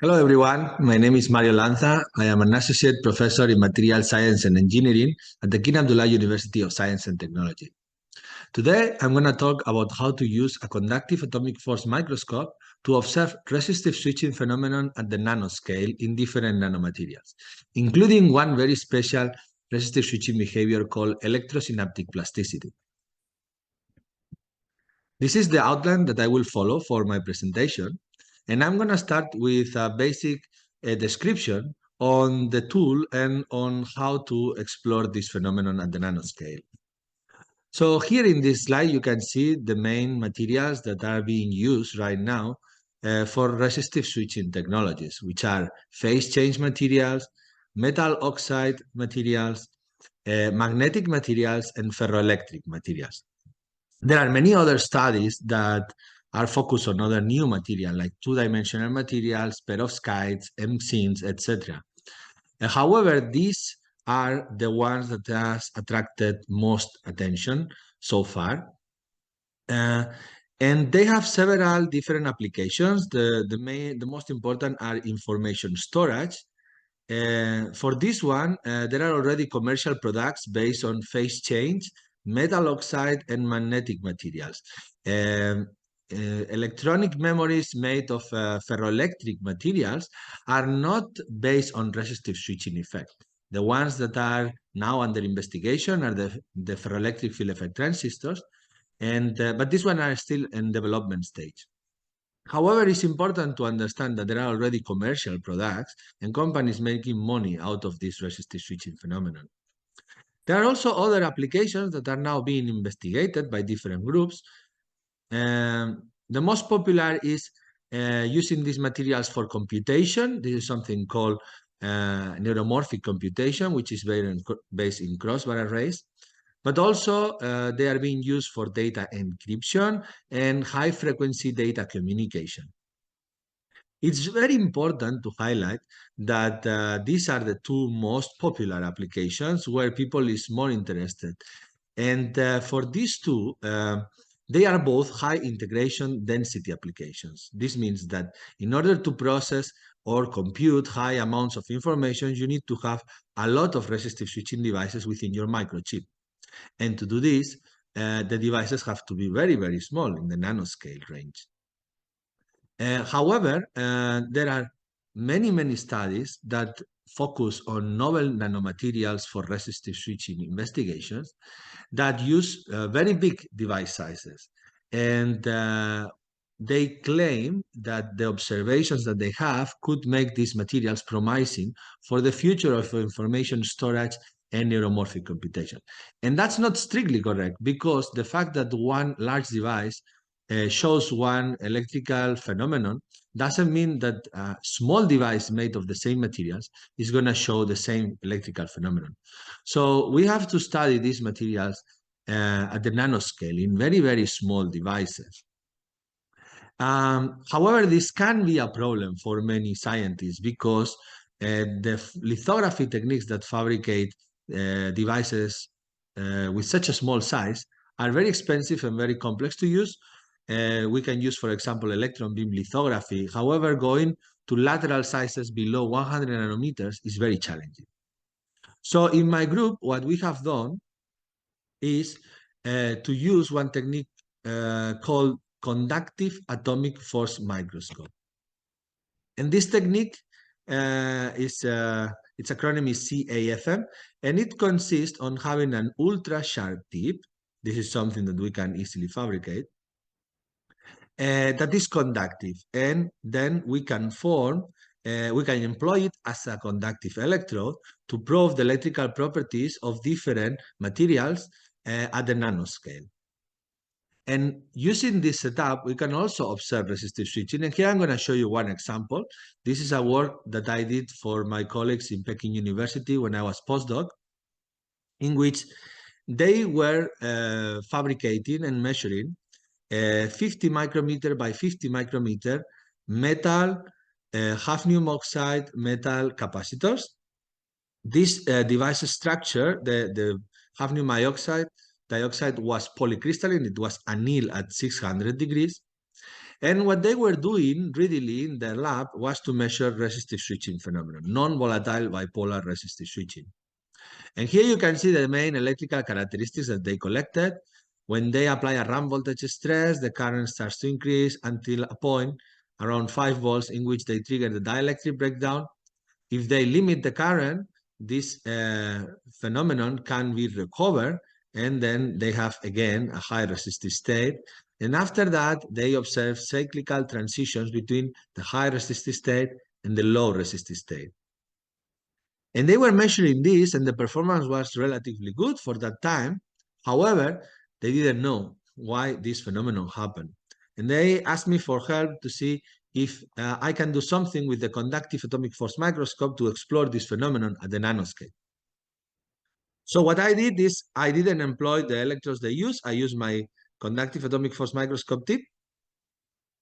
Hello everyone, my name is Mario Lanza. I am an associate professor in material science and engineering at the King Abdullah University of Science and Technology. Today I'm going to talk about how to use a conductive atomic force microscope to observe resistive switching phenomenon at the nanoscale in different nanomaterials, including one very special resistive switching behavior called electrosynaptic plasticity. This is the outline that I will follow for my presentation. And I'm going to start with a basic description on the tool and on how to explore this phenomenon at the nanoscale. So here in this slide, you can see the main materials that are being used right now for resistive switching technologies, which are phase change materials, metal oxide materials, magnetic materials, and ferroelectric materials. There are many other studies that are focused on other new material like two-dimensional materials, perovskites, MCINs, etc. However, these are the ones that has attracted most attention so far. And they have several different applications. The most important are information storage. For this one, there are already commercial products based on phase change, metal oxide, and magnetic materials. Electronic memories made of ferroelectric materials are not based on resistive switching effect. The ones that are now under investigation are the ferroelectric field effect transistors, but these ones are still in development stage. However, it's important to understand that there are already commercial products and companies making money out of this resistive switching phenomenon. There are also other applications that are now being investigated by different groups. The most popular is using these materials for computation. This is something called neuromorphic computation, which is based in crossbar arrays. But also they are being used for data encryption and high-frequency data communication. It's very important to highlight that these are the two most popular applications where people is more interested. And for these two, they are both high integration density applications. This means that in order to process or compute high amounts of information, you need to have a lot of resistive switching devices within your microchip. And to do this, the devices have to be very, very small in the nanoscale range. However, there are many studies that focus on novel nanomaterials for resistive switching investigations that use very big device sizes. And they claim that the observations that they have could make these materials promising for the future of information storage and neuromorphic computation. And that's not strictly correct, because the fact that one large device shows one electrical phenomenon doesn't mean that a small device made of the same materials is going to show the same electrical phenomenon. So we have to study these materials at the nanoscale in very, very small devices. However, this can be a problem for many scientists because the lithography techniques that fabricate devices with such a small size are very expensive and very complex to use. We can use, for example, electron beam lithography. However, going to lateral sizes below 100 nanometers is very challenging. So in my group, what we have done is to use one technique called conductive atomic force microscope. And this technique its acronym is CAFM, and it consists on having an ultra sharp tip. This is something that we can easily fabricate. That is conductive, and then we can employ it as a conductive electrode to prove the electrical properties of different materials at the nanoscale. And using this setup, we can also observe resistive switching. And here I'm going to show you one example. This is a work that I did for my colleagues in Peking University when I was postdoc, in which they were fabricating and measuring 50 micrometer by 50 micrometer metal hafnium oxide metal capacitors. This device structure, the hafnium dioxide was polycrystalline. It was annealed at 600 degrees. And what they were doing readily in their lab was to measure resistive switching phenomenon, non-volatile bipolar resistive switching. And here you can see the main electrical characteristics that they collected. When they apply a ramp voltage stress, the current starts to increase until a point around 5 volts in which they trigger the dielectric breakdown. If they limit the current, this phenomenon can be recovered, and then they have again a high resistive state. And after that, they observe cyclical transitions between the high resistive state and the low resistive state. And they were measuring this, and the performance was relatively good for that time. However, they didn't know why this phenomenon happened. And they asked me for help to see if I can do something with the conductive atomic force microscope to explore this phenomenon at the nanoscale. So what I did is I didn't employ the electrodes they use. I used my conductive atomic force microscope tip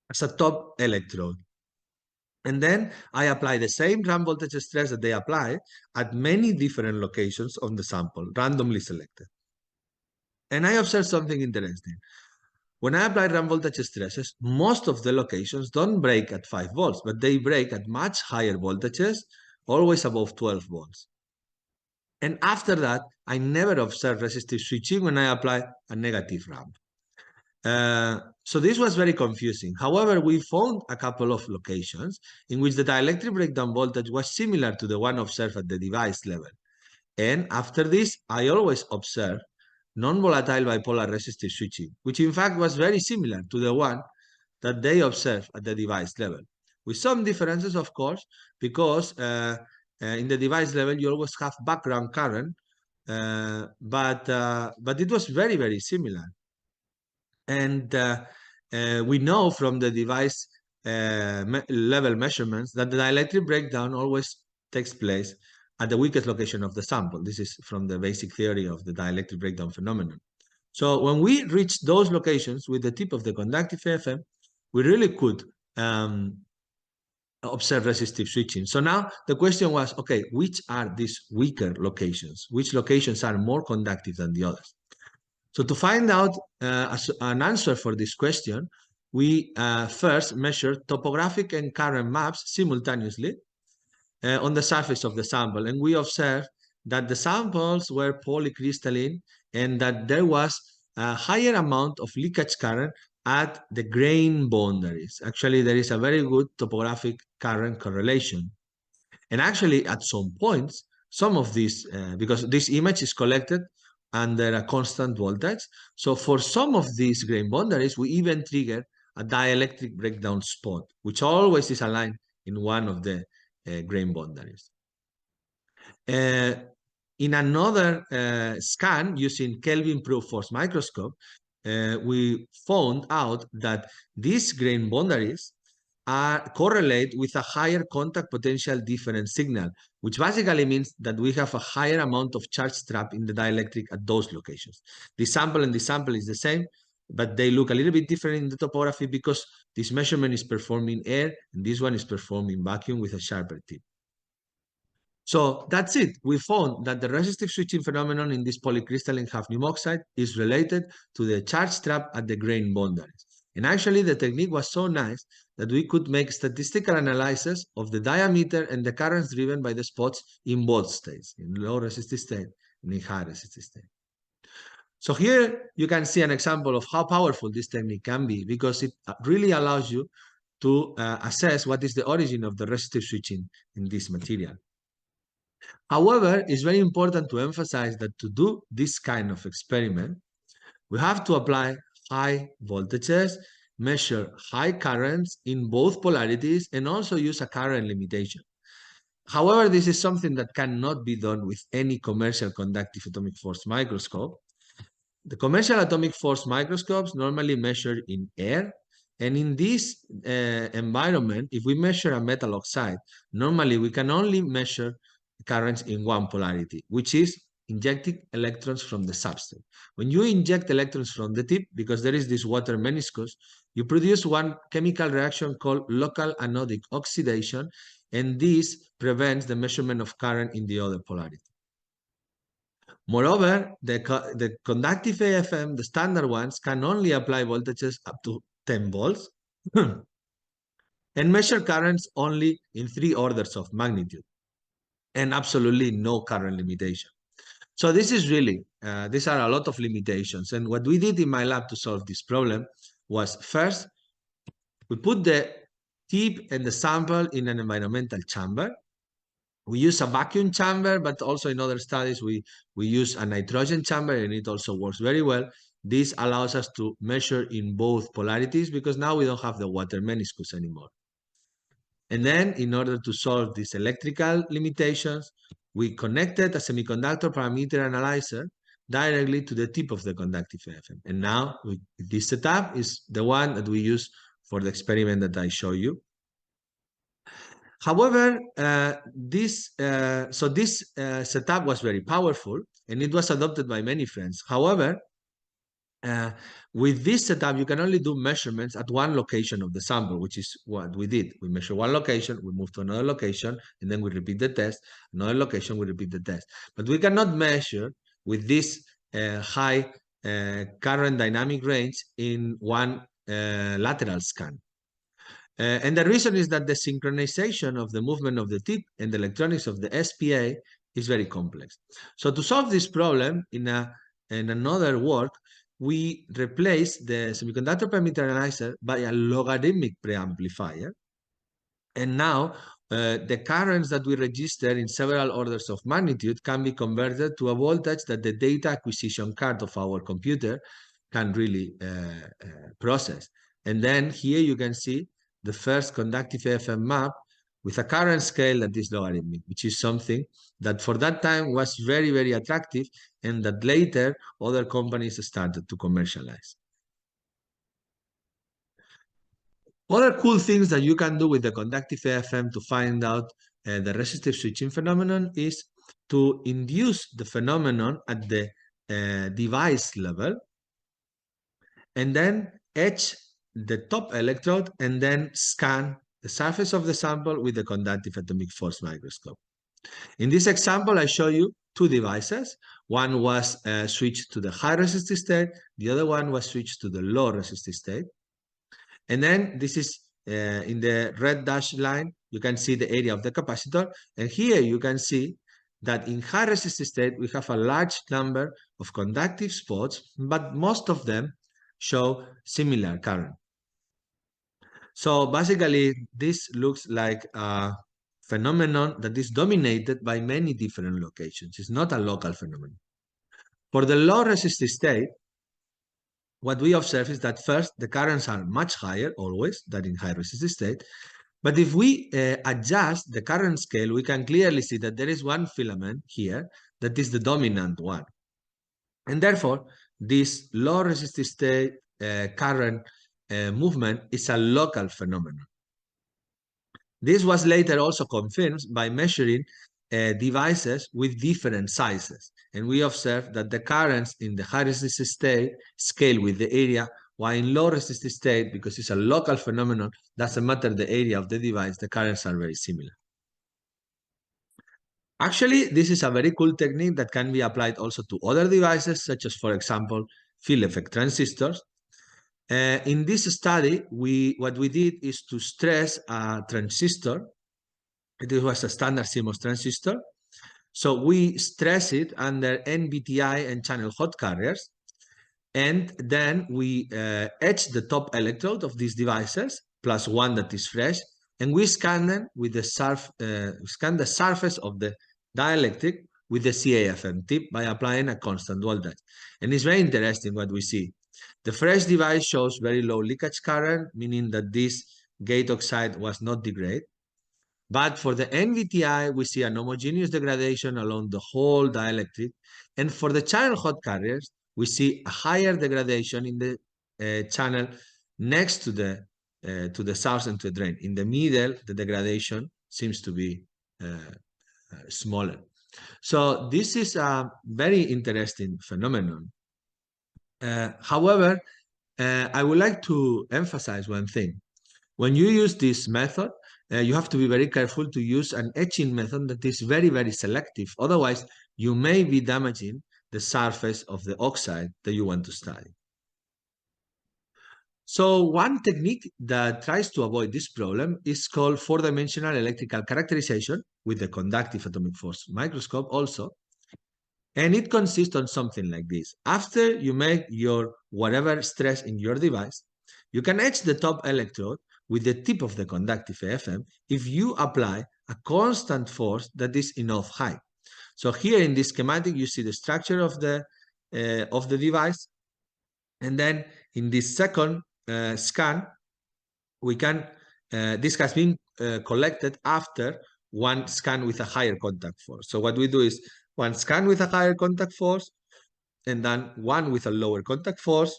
as a top electrode. And then I apply the same ramp voltage stress that they apply at many different locations on the sample, randomly selected. And I observed something interesting. When I apply ramp voltage stresses, most of the locations don't break at 5 volts, but they break at much higher voltages, always above 12 volts. And after that, I never observed resistive switching when I apply a negative ramp. So this was very confusing. However, we found a couple of locations in which the dielectric breakdown voltage was similar to the one observed at the device level. And after this, I always observed non-volatile bipolar resistive switching, which in fact was very similar to the one that they observed at the device level. With some differences, of course, because in the device level, you always have background current, but it was very, very similar. And we know from the device level measurements that the dielectric breakdown always takes place at the weakest location of the sample. This is from the basic theory of the dielectric breakdown phenomenon. So when we reach those locations with the tip of the conductive CAFM, we really could observe resistive switching. So now the question was, okay, which are these weaker locations? Which locations are more conductive than the others? So to find out an answer for this question, we first measured topographic and current maps simultaneously on the surface of the sample. And we observed that the samples were polycrystalline and that there was a higher amount of leakage current at the grain boundaries. Actually, there is a very good topographic current correlation. And actually, at some points, some of these, because this image is collected under a constant voltage. So for some of these grain boundaries, we even trigger a dielectric breakdown spot, which always is aligned in one of the grain boundaries. In another scan using Kelvin-proof force microscope, we found out that these grain boundaries correlate with a higher contact potential difference signal, which basically means that we have a higher amount of charge trap in the dielectric at those locations. This sample and this sample is the same, but they look a little bit different in the topography because this measurement is performed in air and this one is performed in vacuum with a sharper tip. So that's it. We found that the resistive switching phenomenon in this polycrystalline hafnium oxide is related to the charge trap at the grain boundaries. And actually, the technique was so nice that we could make statistical analysis of the diameter and the currents driven by the spots in both states, in low resistive state and in high resistive state. So here you can see an example of how powerful this technique can be because it really allows you to assess what is the origin of the resistive switching in this material. However, it's very important to emphasize that to do this kind of experiment, we have to apply high voltages, measure high currents in both polarities, and also use a current limitation. However, this is something that cannot be done with any commercial conductive atomic force microscope. The commercial atomic force microscopes normally measure in air, and in this environment, if we measure a metal oxide, normally we can only measure currents in one polarity, which is injecting electrons from the substrate. When you inject electrons from the tip, because there is this water meniscus, you produce one chemical reaction called local anodic oxidation, and this prevents the measurement of current in the other polarity. Moreover, the conductive CAFM, the standard ones, can only apply voltages up to 10 volts, and measure currents only in 3 orders of magnitude and absolutely no current limitation. So this is really, these are a lot of limitations. And what we did in my lab to solve this problem was first, we put the tip and the sample in an environmental chamber. We use a vacuum chamber, but also in other studies, we use a nitrogen chamber, and it also works very well. This allows us to measure in both polarities because now we don't have the water meniscus anymore. And then in order to solve these electrical limitations, we connected a semiconductor parameter analyzer directly to the tip of the conductive CAFM. And now this setup is the one that we use for the experiment that I show you. However, this setup was very powerful and it was adopted by many friends. However, with this setup, you can only do measurements at one location of the sample, which is what we did. We measure one location, we move to another location, and then we repeat the test. Another location, we repeat the test. But we cannot measure with this high current dynamic range in one lateral scan. And the reason is that the synchronization of the movement of the tip and the electronics of the SPA is very complex. So to solve this problem in another work, we replace the semiconductor parameter analyzer by a logarithmic preamplifier. And now the currents that we register in several orders of magnitude can be converted to a voltage that the data acquisition card of our computer can really process. And then here you can see the first conductive CAFM map with a current scale that is logarithmic, which is something that for that time was very, very attractive and that later other companies started to commercialize. Other cool things that you can do with the conductive CAFM to find out the resistive switching phenomenon is to induce the phenomenon at the device level and then etch the top electrode and then scan the surface of the sample with the conductive atomic force microscope. In this example, I show you two devices. One was switched to the high resistive state. The other one was switched to the low resistive state. And then this is in the red dashed line, you can see the area of the capacitor. And here you can see that in high resistive state, we have a large number of conductive spots, but most of them show similar current. So basically, this looks like a phenomenon that is dominated by many different locations. It's not a local phenomenon. For the low resistive state, what we observe is that first, the currents are much higher always than in high resistive state. But if we adjust the current scale, we can clearly see that there is one filament here that is the dominant one. And therefore, this low resistive state current movement is a local phenomenon. This was later also confirmed by measuring devices with different sizes. And we observed that the currents in the high resistive state scale with the area, while in low resistive state, because it's a local phenomenon, doesn't matter the area of the device, the currents are very similar. Actually, this is a very cool technique that can be applied also to other devices, such as, for example, field effect transistors. In this study, what we did is to stress a transistor. It was a standard CMOS transistor. So we stress it under NBTI and channel hot carriers. And then we etch the top electrode of these devices, plus one that is fresh, and we scan them with the scan the surface of the dielectric with the CAFM tip by applying a constant voltage. And it's very interesting what we see. The fresh device shows very low leakage current, meaning that this gate oxide was not degraded. But for the NVTI, we see an homogeneous degradation along the whole dielectric. And for the channel hot carriers, we see a higher degradation in the channel next to the source and to the drain. In the middle, the degradation seems to be smaller. So this is a very interesting phenomenon. However, I would like to emphasize one thing. When you use this method, you have to be very careful to use an etching method that is very, very selective. Otherwise, you may be damaging the surface of the oxide that you want to study. So one technique that tries to avoid this problem is called four-dimensional electrical characterization with the conductive atomic force microscope also. And it consists on something like this. After you make your whatever stress in your device, you can etch the top electrode with the tip of the conductive AFM if you apply a constant force that is enough high. So here in this schematic, you see the structure of the device. And then in this second scan, we can, this has been collected after one scan with a higher contact force. So what we do is one scan with a higher contact force, and then one with a lower contact force.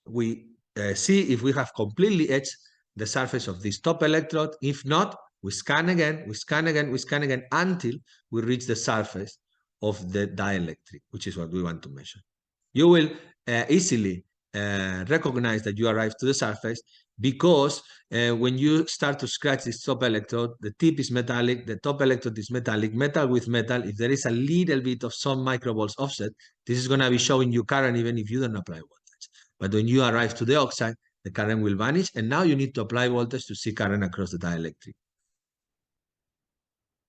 We see if we have completely etched the surface of this top electrode. If not, we scan again, we scan again, we scan again until we reach the surface of the dielectric, which is what we want to measure. You will easily recognize that you arrive to the surface because when you start to scratch this top electrode, the tip is metallic, the top electrode is metallic, metal with metal. If there is a little bit of some microvolts offset, this is going to be showing you current even if you don't apply voltage. But when you arrive to the oxide, the current will vanish, and now you need to apply voltage to see current across the dielectric.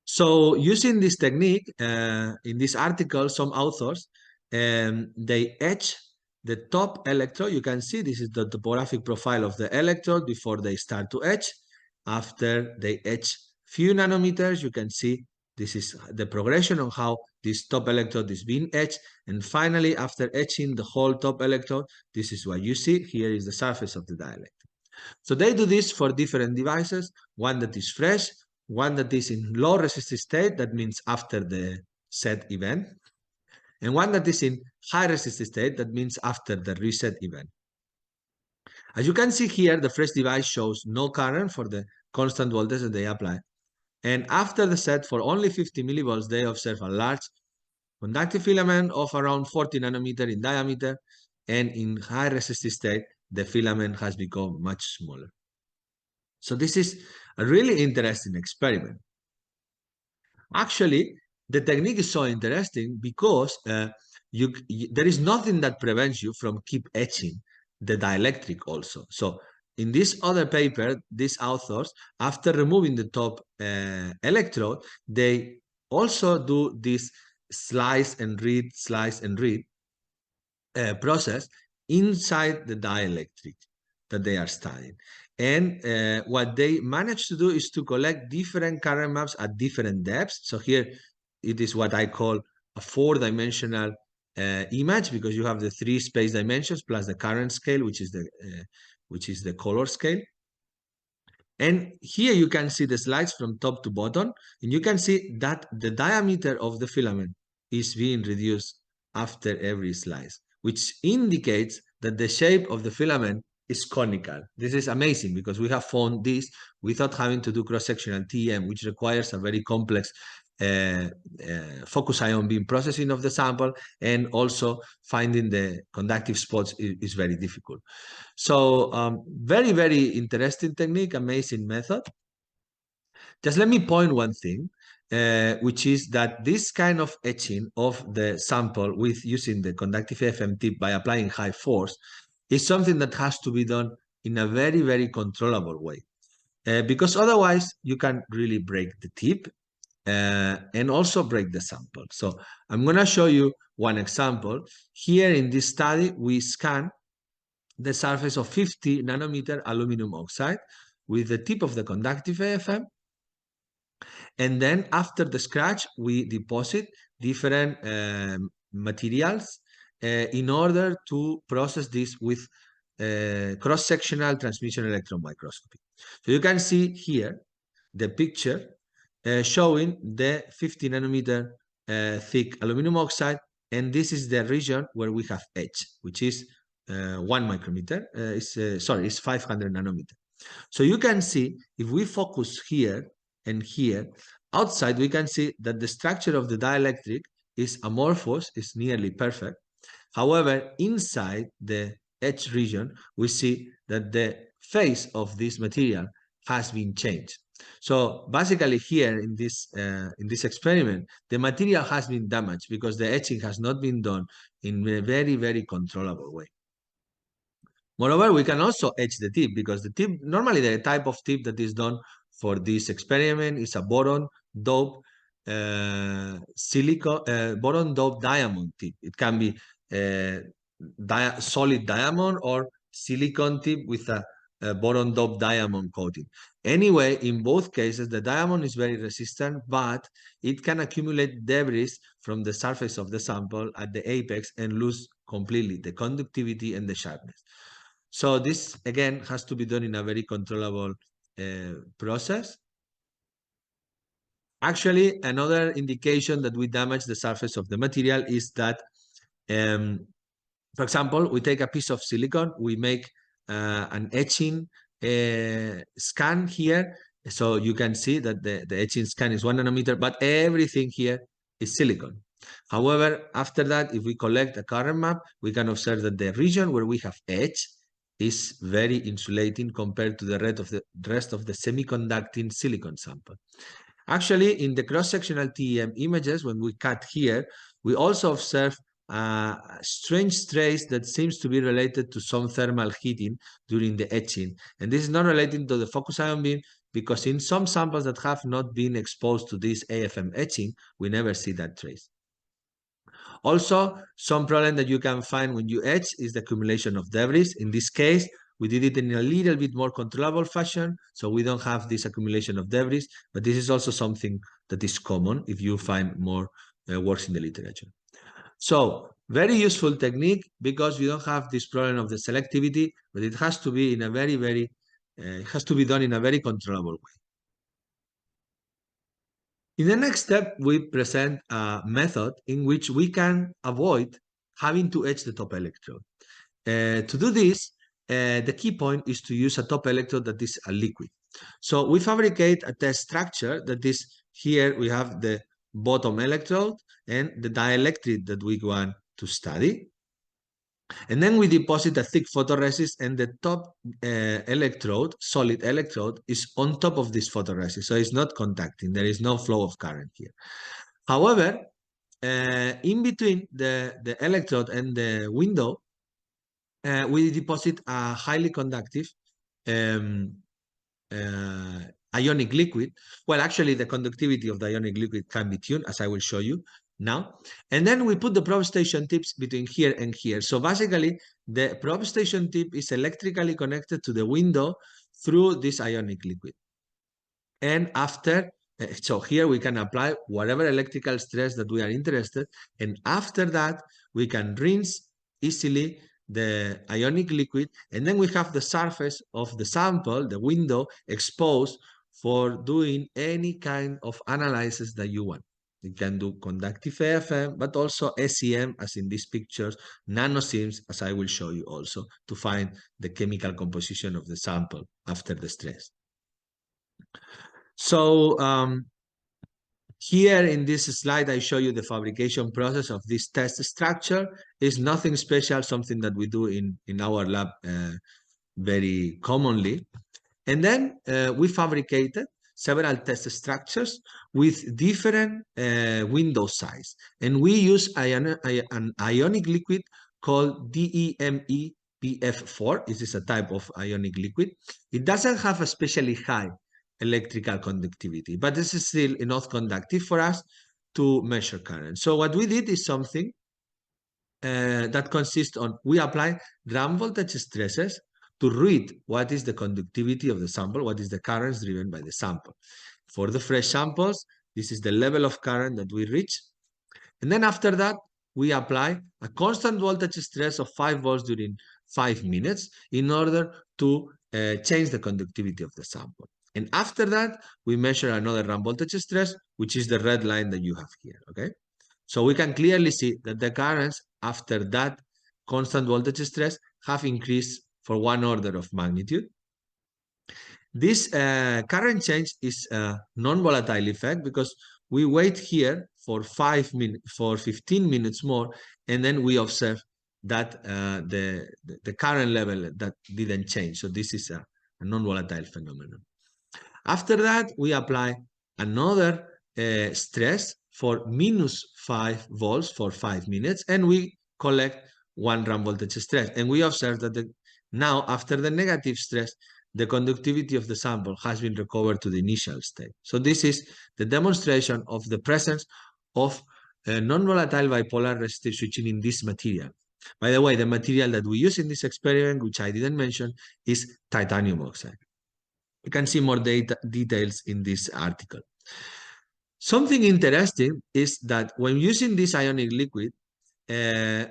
So using this technique, in this article, some authors, they etch the top electrode. You can see this is the topographic profile of the electrode before they start to etch. After they etch few nanometers, you can see this is the progression of how this top electrode is being etched. And finally, after etching the whole top electrode, this is what you see. Here is the surface of the dielectric. So they do this for different devices, one that is fresh, one that is in low resistive state, that means after the set event, and one that is in high resistive state, that means after the reset event. As you can see here, the fresh device shows no current for the constant voltage that they apply. And after the set, for only 50 millivolts, they observe a large conductive filament of around 40 nanometer in diameter, and in high resistive state, the filament has become much smaller. So this is a really interesting experiment. Actually, the technique is so interesting because there is nothing that prevents you from keep etching the dielectric also. So in this other paper, these authors, after removing the top electrode, they also do this slice and read process inside the dielectric that they are studying. And what they managed to do is to collect different current maps at different depths. So here it is what I call a four-dimensional image, because you have the three space dimensions plus the current scale, which is the color scale. And here you can see the slides from top to bottom, and you can see that the diameter of the filament is being reduced after every slice, which indicates that the shape of the filament is conical. This is amazing because we have found this without having to do cross-sectional TEM, which requires a very complex focus ion beam processing of the sample, and also finding the conductive spots is very difficult. So very, very interesting technique, amazing method. Just let me point one thing, which is that this kind of etching of the sample with using the conductive AFM tip by applying high force is something that has to be done in a very, very controllable way. Because otherwise you can really break the tip and also break the sample. So I'm going to show you one example. Here in this study, we scan the surface of 50 nanometer aluminum oxide with the tip of the conductive AFM. And then after the scratch, we deposit different materials in order to process this with cross-sectional transmission electron microscopy. So you can see here the picture showing the 50 nanometer thick aluminum oxide, and this is the region where we have etched, which is 1 micrometer. It's 500 nanometer. So you can see if we focus here and here, outside we can see that the structure of the dielectric is amorphous, is nearly perfect. However, inside the etched region, we see that the phase of this material has been changed. So basically here in this experiment, the material has been damaged because the etching has not been done in a very, very controllable way. Moreover, we can also etch the tip, because the tip, normally the type of tip that is done for this experiment is a boron dope boron dope diamond tip. It can be solid diamond or silicon tip with a boron dope diamond coating. Anyway, in both cases, the diamond is very resistant, but it can accumulate debris from the surface of the sample at the apex and lose completely the conductivity and the sharpness. So this, again, has to be done in a very controllable process. Actually, another indication that we damage the surface of the material is that, for example, we take a piece of silicon, we make an etching scan here. So you can see that the etching scan is 1 nanometer, but everything here is silicon. However, after that, if we collect a current map, we can observe that the region where we have etched is very insulating compared to the rest of the semiconducting silicon sample. Actually, in the cross-sectional TEM images, when we cut here, we also observe a strange trace that seems to be related to some thermal heating during the etching. And this is not related to the focus ion beam, because in some samples that have not been exposed to this AFM etching, we never see that trace. Also, some problem that you can find when you etch is the accumulation of debris. In this case, we did it in a little bit more controllable fashion, so we don't have this accumulation of debris, but this is also something that is common if you find more works in the literature. So, very useful technique, because we don't have this problem of the selectivity, but it has to be in a it has to be done in a very controllable way. In the next step, we present a method in which we can avoid having to etch the top electrode. To do this, the key point is to use a top electrode that is a liquid. So we fabricate a test structure that is, here we have the bottom electrode and the dielectric that we want to study. And then we deposit a thick photoresist, and the top electrode, solid electrode, is on top of this photoresist. So it's not contacting. There is no flow of current here. However, in between the electrode and the window, we deposit a highly conductive ionic liquid. Well, actually, the conductivity of the ionic liquid can be tuned, as I will show you now. And then we put the probe station tips between here and here. So basically, the probe station tip is electrically connected to the window through this ionic liquid. And after, so here we can apply whatever electrical stress that we are interested. And after that, we can rinse easily the ionic liquid, and then we have the surface of the sample, the window, exposed for doing any kind of analysis that you want. You can do conductive AFM, but also SEM, as in these pictures, nanosims, as I will show you also, to find the chemical composition of the sample after the stress. So here in this slide, I show you the fabrication process of this test structure. It's nothing special, something that we do in our lab very commonly. And then we fabricated several test structures with different window size. And we use an ionic liquid called DEME-PF4. This is a type of ionic liquid. It doesn't have a especially high electrical conductivity, but this is still enough conductive for us to measure current. So what we did is something that consists on, we apply ground voltage stresses to read what is the conductivity of the sample, what is the currents driven by the sample. For the fresh samples, this is the level of current that we reach. And then after that, we apply a constant voltage stress of 5 volts during 5 minutes in order to change the conductivity of the sample. And after that, we measure another ramp voltage stress, which is the red line that you have here, okay? So we can clearly see that the currents after that constant voltage stress have increased for 1 order of magnitude. This current change is a non-volatile effect, because we wait here for 15 minutes more, and then we observe that the current level that didn't change. So this is a non-volatile phenomenon. After that, we apply another stress for -5 volts for 5 minutes, and we collect 1 ramp voltage stress. And we observe that Now, after the negative stress, the conductivity of the sample has been recovered to the initial state. So this is the demonstration of the presence of non-volatile bipolar resistive switching in this material. By the way, the material that we use in this experiment, which I didn't mention, is titanium oxide. You can see more details in this article. Something interesting is that when using this ionic liquid,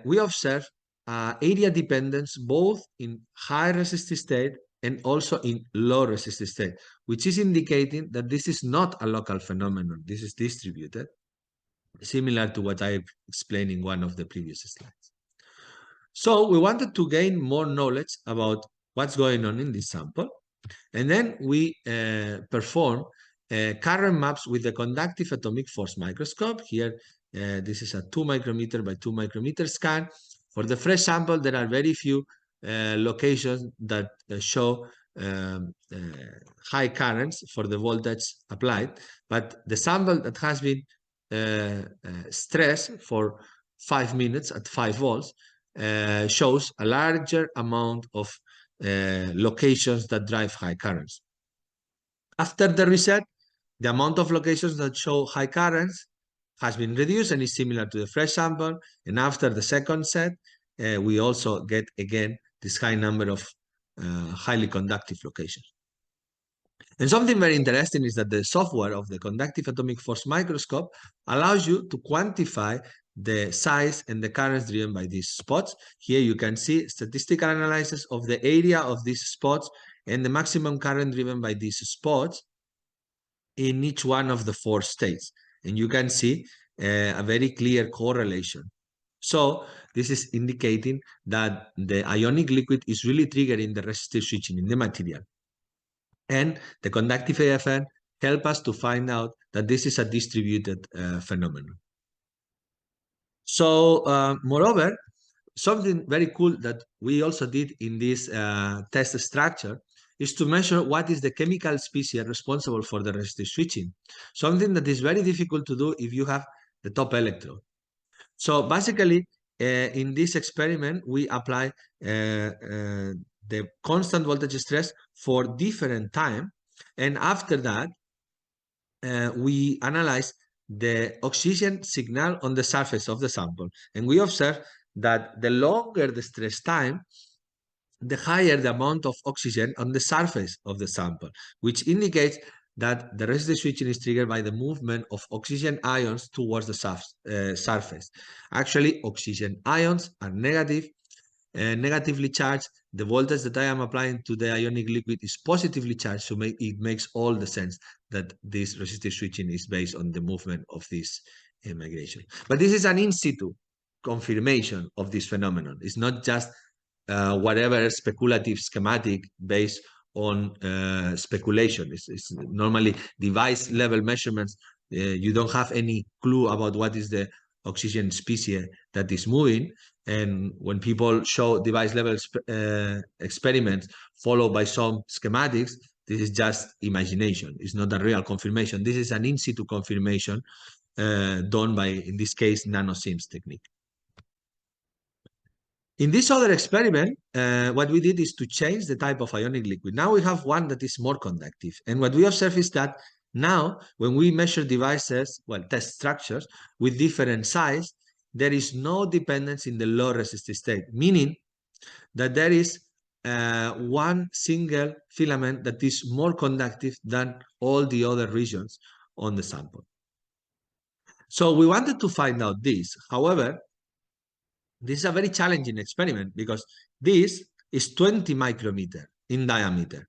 we observe area dependence both in high resistive state and also in low resistive state, which is indicating that this is not a local phenomenon. This is distributed, similar to what I explained in one of the previous slides. So we wanted to gain more knowledge about what's going on in this sample. And then we perform current maps with the conductive atomic force microscope. Here, this is a 2 micrometer by 2 micrometer scan. For the fresh sample, there are very few locations that show high currents for the voltage applied. But the sample that has been stressed for 5 minutes at 5 volts shows a larger amount of locations that drive high currents. After the reset, the amount of locations that show high currents has been reduced and is similar to the fresh sample. And after the second set, we also get again this high number of highly conductive locations. And something very interesting is that the software of the conductive atomic force microscope allows you to quantify the size and the currents driven by these spots. Here you can see statistical analysis of the area of these spots and the maximum current driven by these spots in each one of the 4 states. And you can see a very clear correlation. So this is indicating that the ionic liquid is really triggering the resistive switching in the material. And the conductive CAFM help us to find out that this is a distributed phenomenon. So, moreover, something very cool that we also did in this test structure is to measure what is the chemical species responsible for the resistive switching. Something that is very difficult to do if you have the top electrode. So basically, in this experiment, we apply the constant voltage stress for different time. And after that, we analyze the oxygen signal on the surface of the sample. And we observe that the longer the stress time, the higher the amount of oxygen on the surface of the sample, which indicates that the resistive switching is triggered by the movement of oxygen ions towards the surface. Actually, oxygen ions are negatively charged. The voltage that I am applying to the ionic liquid is positively charged, so it makes all the sense that this resistive switching is based on the movement of this migration. But this is an in-situ confirmation of this phenomenon. It's not just whatever speculative schematic based on speculation. It's normally device level measurements. You don't have any clue about what is the oxygen species that is moving. And when people show device level experiments followed by some schematics, this is just imagination. It's not a real confirmation. This is an in-situ confirmation done by, in this case, nanosims technique. In this other experiment, what we did is to change the type of ionic liquid. Now we have one that is more conductive. And what we observe is that now when we measure devices, well, test structures with different size, there is no dependence in the low resistive state, meaning that there is one single filament that is more conductive than all the other regions on the sample. So we wanted to find out this. However, this is a very challenging experiment because this is 20 micrometer in diameter.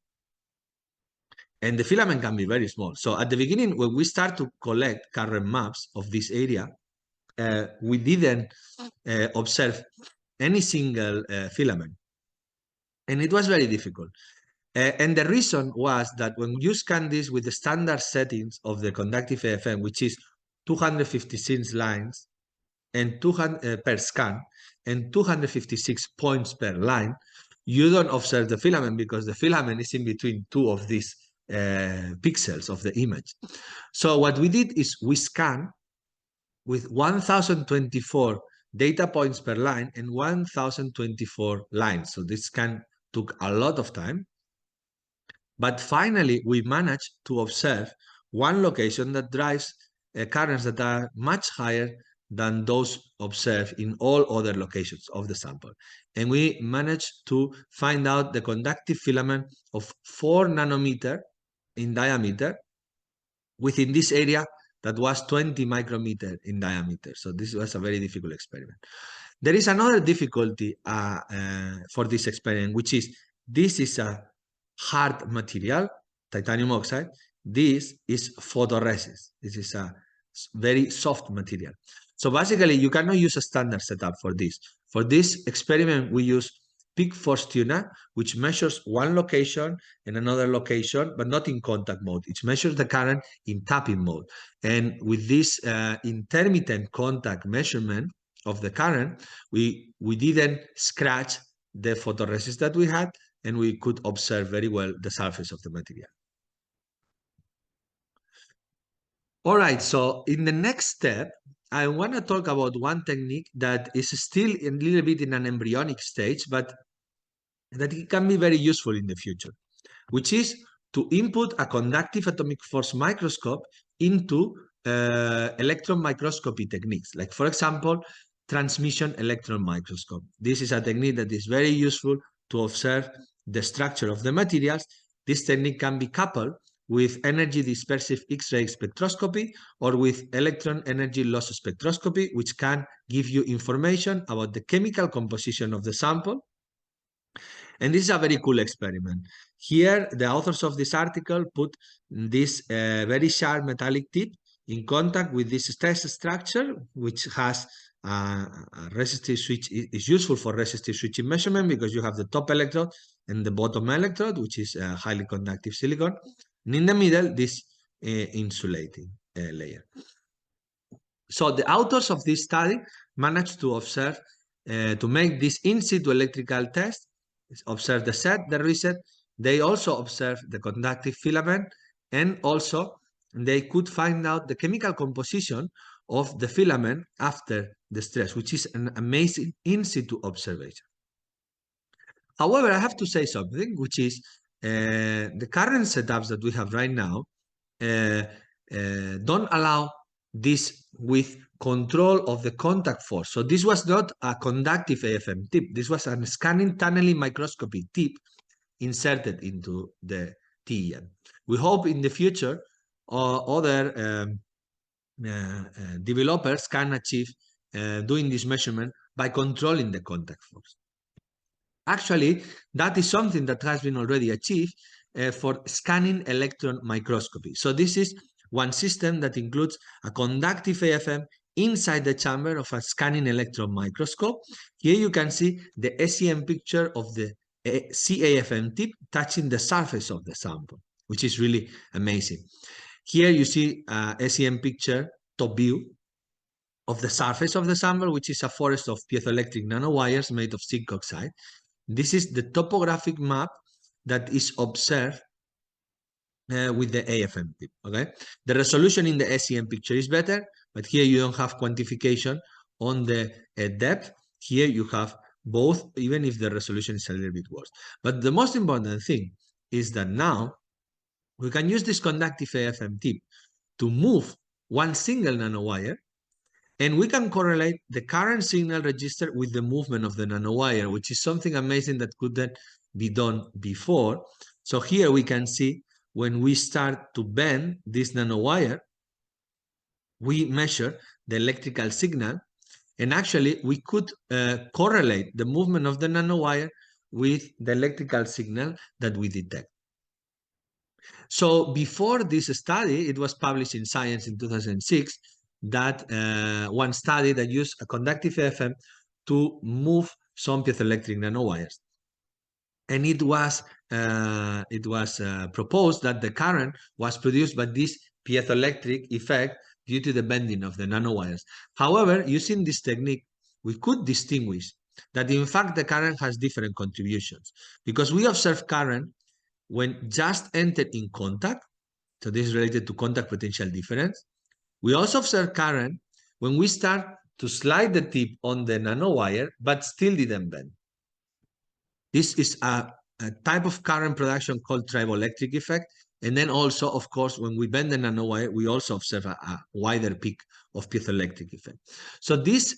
And the filament can be very small. So at the beginning, when we start to collect current maps of this area, we didn't observe any single filament. And it was very difficult. And the reason was that when you scan this with the standard settings of the conductive CAFM, which is 256 lines and 200 per scan and 256 points per line, you don't observe the filament because the filament is in between two of these pixels of the image. So what we did is we scan with 1024 data points per line and 1024 lines. So this scan took a lot of time. But finally, we managed to observe one location that drives currents that are much higher than those observed in all other locations of the sample. And we managed to find out the conductive filament of 4 nanometer in diameter within this area that was 20 micrometer in diameter. So this was a very difficult experiment. There is another difficulty for this experiment, which is this is a hard material, titanium oxide. This is photoresist. This is a very soft material. So basically, you cannot use a standard setup for this. For this experiment, we use peak force tuner, which measures one location and another location, but not in contact mode. It measures the current in tapping mode. And with this intermittent contact measurement of the current, we didn't scratch the photoresist that we had, and we could observe very well the surface of the material. All right, so in the next step, I want to talk about one technique that is still a little bit in an embryonic stage, but that it can be very useful in the future, which is to input a conductive atomic force microscope into electron microscopy techniques, like, for example, transmission electron microscope. This is a technique that is very useful to observe the structure of the materials. This technique can be coupled with energy dispersive X-ray spectroscopy or with electron energy loss spectroscopy, which can give you information about the chemical composition of the sample. And this is a very cool experiment. Here, the authors of this article put this very sharp metallic tip in contact with this test structure, which has a resistive switch. Is useful for resistive switching measurement because you have the top electrode and the bottom electrode, which is a highly conductive silicon. And in the middle, this insulating layer. So the authors of this study managed to observe, to make this in-situ electrical test, observe the set, the reset. They also observed the conductive filament, and also they could find out the chemical composition of the filament after the stress, which is an amazing in-situ observation. However, I have to say something, which is the current setups that we have right now don't allow this with control of the contact force. So this was not a conductive AFM tip. This was a scanning tunneling microscopy tip inserted into the TEM. We hope in the future other developers can achieve doing this measurement by controlling the contact force. Actually, that is something that has been already achieved for scanning electron microscopy. So this is one system that includes a conductive AFM inside the chamber of a scanning electron microscope. Here you can see the SEM picture of the CAFM tip touching the surface of the sample, which is really amazing. Here you see a SEM picture, top view, of the surface of the sample, which is a forest of piezoelectric nanowires made of zinc oxide. This is the topographic map that is observed with the AFM tip, okay? The resolution in the SEM picture is better, but here you don't have quantification on the depth. Here you have both, even if the resolution is a little bit worse. But the most important thing is that now we can use this conductive AFM tip to move one single nanowire, and we can correlate the current signal registered with the movement of the nanowire, which is something amazing that couldn't be done before. So here we can see when we start to bend this nanowire, we measure the electrical signal, and actually we could correlate the movement of the nanowire with the electrical signal that we detect. So before this study, it was published in Science in 2006, that one study that used a conductive AFM to move some piezoelectric nanowires. And it was proposed that the current was produced by this piezoelectric effect due to the bending of the nanowires. However, using this technique, we could distinguish that in fact the current has different contributions, because we observe current when just entered in contact. So this is related to contact potential difference. We also observe current when we start to slide the tip on the nanowire, but still didn't bend. This is a type of current production called triboelectric effect. And then also, of course, when we bend the nanowire, we also observe a wider peak of piezoelectric effect. So this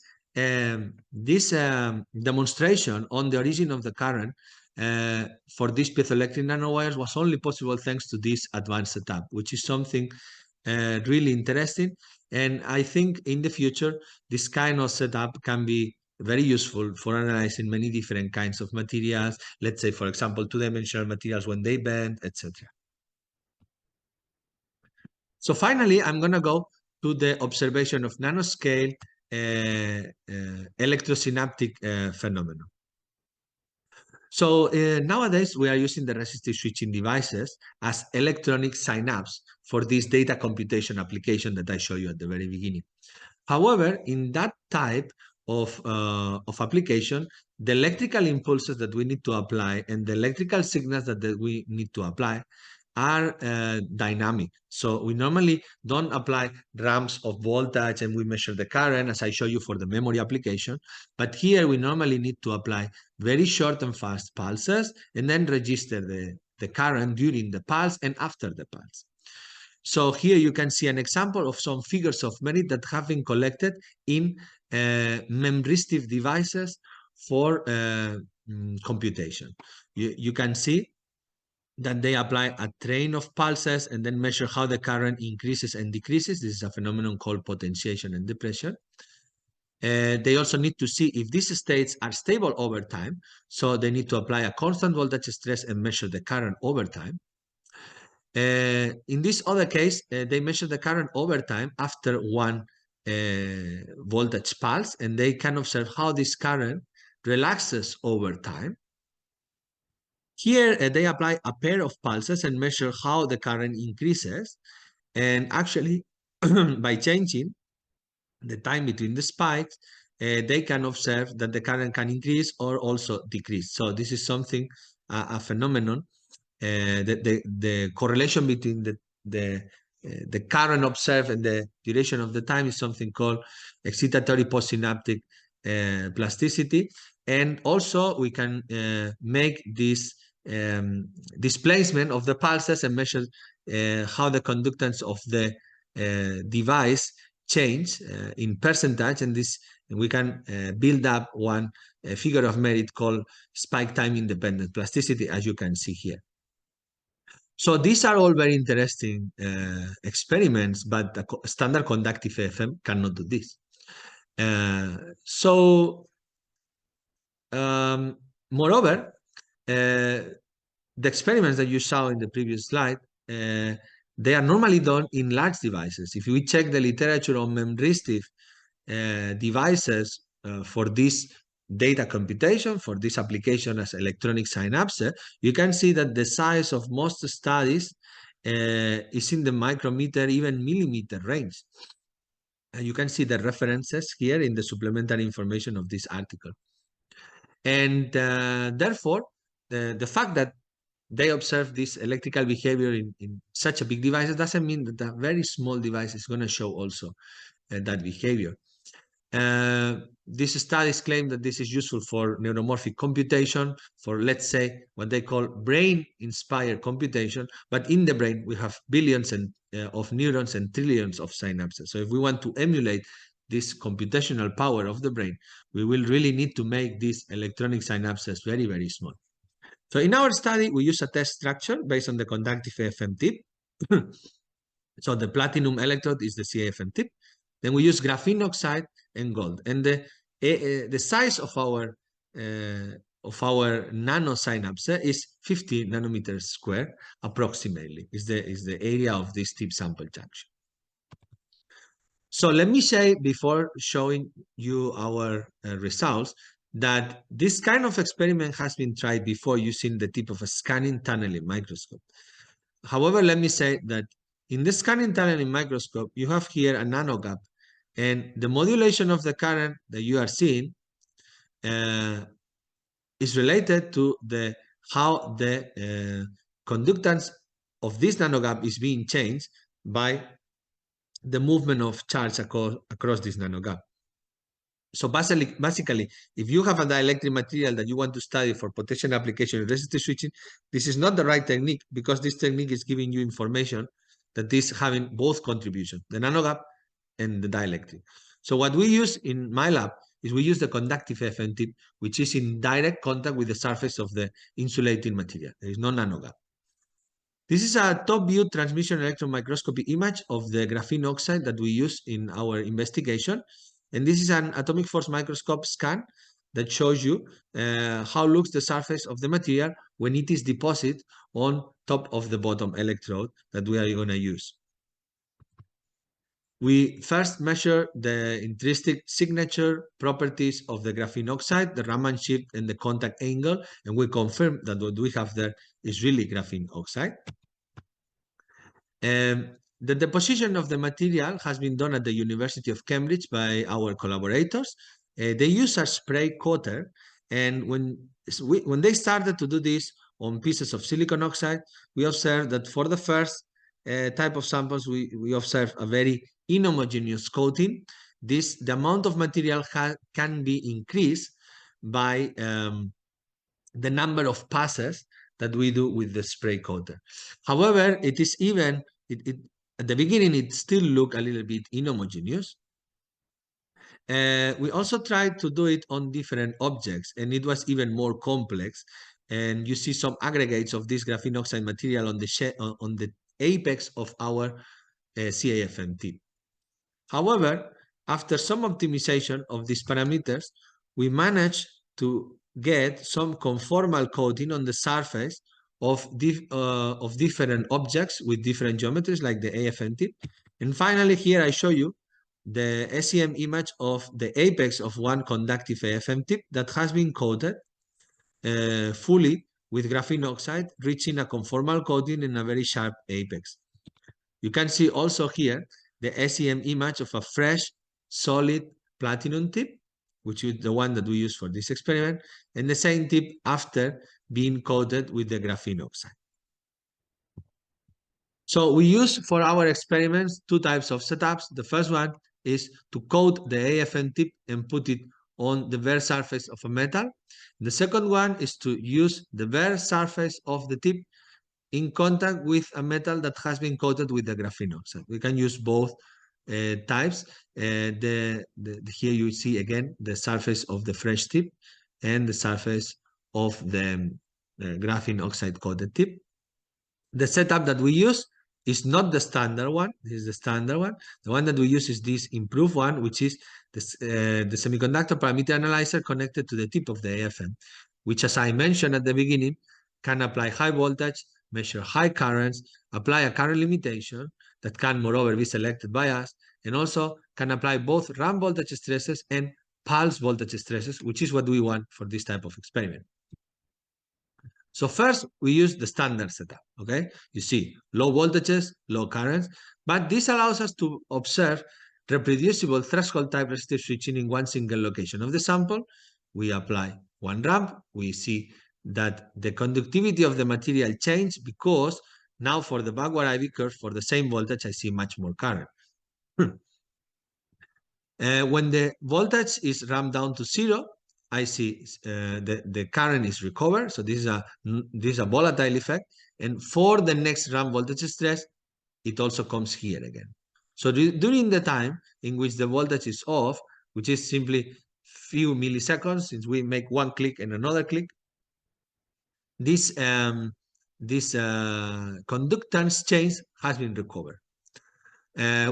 demonstration on the origin of the current for these piezoelectric nanowires was only possible thanks to this advanced setup, which is something really interesting. And I think in the future, this kind of setup can be very useful for analyzing many different kinds of materials. Let's say, for example, two-dimensional materials when they bend, etc. So finally, I'm going to go to the observation of nanoscale electrosynaptic phenomenon. So nowadays, we are using the resistive switching devices as electronic synapse for this data computation application that I showed you at the very beginning. However, in that type of application, the electrical impulses that we need to apply and the electrical signals that we need to apply are dynamic. So we normally don't apply ramps of voltage and we measure the current as I show you for the memory application. But here we normally need to apply very short and fast pulses and then register the current during the pulse and after the pulse. So here you can see an example of some figures of merit that have been collected in resistive devices for computation. You can see that they apply a train of pulses and then measure how the current increases and decreases. This is a phenomenon called potentiation and depression. They also need to see if these states are stable over time. So they need to apply a constant voltage stress and measure the current over time. In this other case, they measure the current over time after one voltage pulse, and they can observe how this current relaxes over time. Here, they apply a pair of pulses and measure how the current increases. And actually, by changing the time between the spikes, they can observe that the current can increase or also decrease. So this is something, a phenomenon. The correlation between the current observed and the duration of the time is something called excitatory postsynaptic plasticity. And also we can make this displacement of the pulses and measure how the conductance of the device change in percentage, and this we can build up one figure of merit called spike time independent plasticity, as you can see here. So these are all very interesting experiments, but the standard conductive CAFM cannot do this. Moreover, the experiments that you saw in the previous slide, they are normally done in large devices. If we check the literature on memristive devices for this data computation, for this application as electronic synapse, you can see that the size of most studies is in the micrometer, even millimeter range. And you can see the references here in the supplementary information of this article. And therefore, the fact that they observe this electrical behavior in such a big device doesn't mean that a very small device is going to show also that behavior. These studies claim that this is useful for neuromorphic computation, for, let's say, what they call brain-inspired computation. But in the brain, we have billions of neurons and trillions of synapses. So if we want to emulate this computational power of the brain, we will really need to make these electronic synapses very, very small. So in our study, we use a test structure based on the conductive CAFM tip. So the platinum electrode is the CAFM tip. Then we use graphene oxide and gold. And the size of our nanosynapse is 50 nanometers square, approximately, is the area of this tip sample junction. So let me say, before showing you our results, that this kind of experiment has been tried before using the tip of a scanning tunneling microscope. However, let me say that in the scanning tunneling microscope, you have here a nanogap, and the modulation of the current that you are seeing is related to how the conductance of this nanogap is being changed by the movement of charge across this nanogap. So basically, if you have a dielectric material that you want to study for potential application in resistive switching, this is not the right technique, because this technique is giving you information that is having both contributions, the nanogap and the dielectric. So what we use in my lab is we use the conductive AFM tip, which is in direct contact with the surface of the insulating material. There is no nanogap. This is a top view transmission electron microscopy image of the graphene oxide that we use in our investigation. And this is an atomic force microscope scan that shows you how looks the surface of the material when it is deposited on top of the bottom electrode that we are going to use. We first measure the intrinsic signature properties of the graphene oxide, the Raman shift and the contact angle, and we confirm that what we have there is really graphene oxide. The deposition of the material has been done at the University of Cambridge by our collaborators. They use a spray coater, and when they started to do this on pieces of silicon oxide, we observed that for the first type of samples, we observe a very inhomogeneous coating. The amount of material can be increased by the number of passes that we do with the spray coater. However, it is even, at the beginning, it still looked a little bit inhomogeneous. We also tried to do it on different objects, and it was even more complex. And you see some aggregates of this graphene oxide material on the apex of our CAFM tip. However, after some optimization of these parameters, we managed to get some conformal coating on the surface of different objects with different geometries, like the AFM tip. And finally, here I show you the SEM image of the apex of one conductive AFM tip that has been coated fully with graphene oxide, reaching a conformal coating in a very sharp apex. You can see also here the SEM image of a fresh, solid platinum tip, which is the one that we use for this experiment, and the same tip after being coated with the graphene oxide. So we use for our experiments two types of setups. The first one is to coat the AFM tip and put it on the bare surface of a metal. The second one is to use the bare surface of the tip in contact with a metal that has been coated with the graphene oxide. We can use both types. Here you see again the surface of the fresh tip and the surface of the graphene oxide coated tip. The setup that we use is not the standard one. This is the standard one. The one that we use is this improved one, which is the semiconductor parameter analyzer connected to the tip of the AFM, which, as I mentioned at the beginning, can apply high voltage, measure high currents, apply a current limitation that can moreover be selected by us, and also can apply both ramp voltage stresses and pulse voltage stresses, which is what we want for this type of experiment. So first, we use the standard setup, okay? You see, low voltages, low currents, but this allows us to observe reproducible threshold type resistive switching in one single location of the sample. We apply one ramp. We see that the conductivity of the material changed because now for the backward IV curve, for the same voltage, I see much more current. When the voltage is ramped down to 0, I see the current is recovered. So this is a volatile effect. And for the next ramp voltage stress, it also comes here again. So during the time in which the voltage is off, which is simply few milliseconds, since we make one click and another click, this conductance change has been recovered.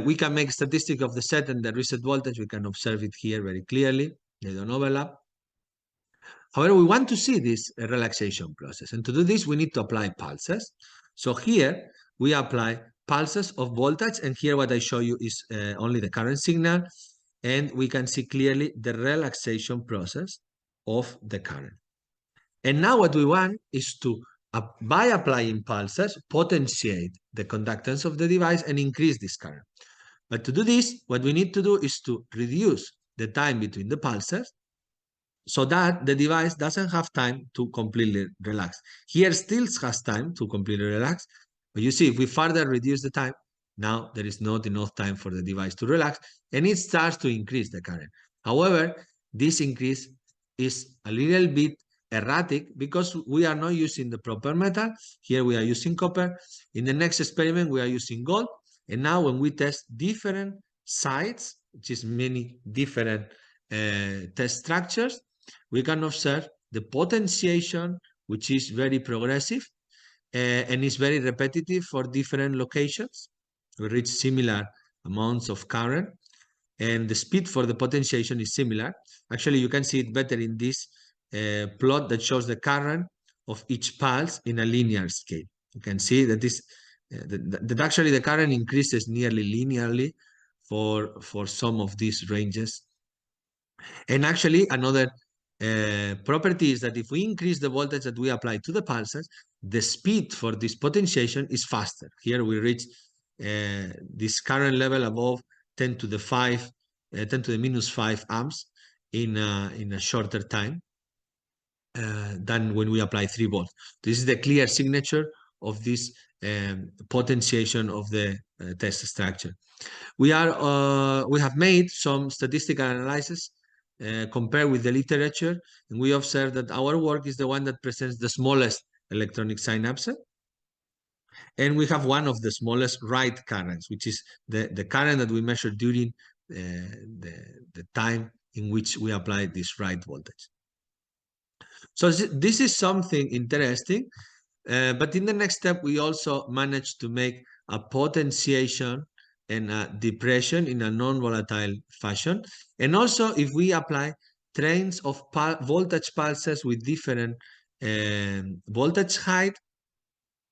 We can make statistic of the set and the reset voltage. We can observe it here very clearly. They don't overlap. However, we want to see this relaxation process. And to do this, we need to apply pulses. So here, we apply pulses of voltage. And here what I show you is only the current signal. And we can see clearly the relaxation process of the current. And now what we want is to, by applying pulses, potentiate the conductance of the device and increase this current. But to do this, what we need to do is to reduce the time between the pulses so that the device doesn't have time to completely relax. Here still has time to completely relax, but you see, if we further reduce the time, now there is not enough time for the device to relax, and it starts to increase the current. However, this increase is a little bit erratic because we are not using the proper metal. Here we are using copper. In the next experiment, we are using gold. And now when we test different sites, which is many different test structures, we can observe the potentiation, which is very progressive and is very repetitive for different locations. We reach similar amounts of current, and the speed for the potentiation is similar. Actually, you can see it better in this plot that shows the current of each pulse in a linear scale. You can see that that actually the current increases nearly linearly for some of these ranges. And actually, another property is that if we increase the voltage that we apply to the pulses, the speed for this potentiation is faster. Here we reach this current level above 10 to the minus 5 amps in a shorter time than when we apply 3 volts. This is the clear signature of this potentiation of the test structure. We have made some statistical analysis compared with the literature, and we observe that our work is the one that presents the smallest electronic synapse, and we have one of the smallest right currents, which is the current that we measure during the time in which we apply this right voltage. So this is something interesting, but in the next step, we also managed to make a potentiation and a depression in a non-volatile fashion. And also, if we apply trains of voltage pulses with different voltage height,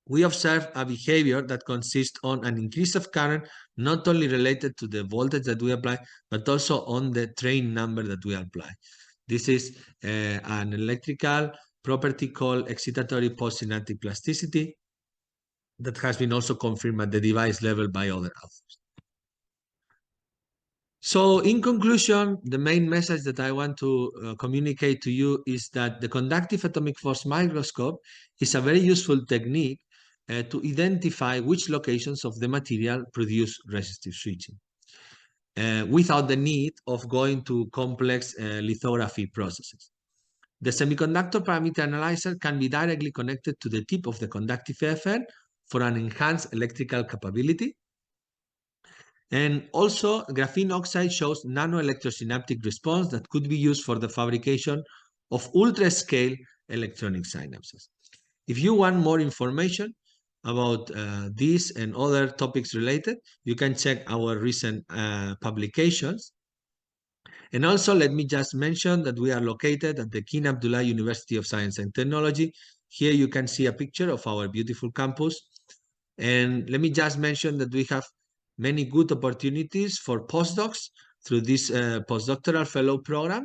we observe a behavior that consists on an increase of current, not only related to the voltage that we apply, but also on the train number that we apply. This is an electrical property called excitatory postsynaptic plasticity that has been also confirmed at the device level by other authors. So in conclusion, the main message that I want to communicate to you is that the conductive atomic force microscope is a very useful technique to identify which locations of the material produce resistive switching without the need of going to complex lithography processes. The semiconductor parameter analyzer can be directly connected to the tip of the conductive CAFM for an enhanced electrical capability. And also, graphene oxide shows nano-electrosynaptic response that could be used for the fabrication of ultra-scale electronic synapses. If you want more information about this and other topics related, you can check our recent publications. And also, let me just mention that we are located at the King Abdullah University of Science and Technology. Here you can see a picture of our beautiful campus. And let me just mention that we have many good opportunities for postdocs through this postdoctoral fellow program,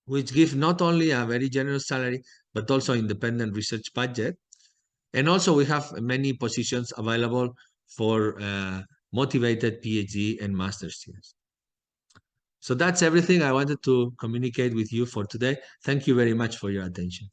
which gives not only a very generous salary, but also independent research budget. And also we have many positions available for motivated PhD and master students. So that's everything I wanted to communicate with you for today. Thank you very much for your attention.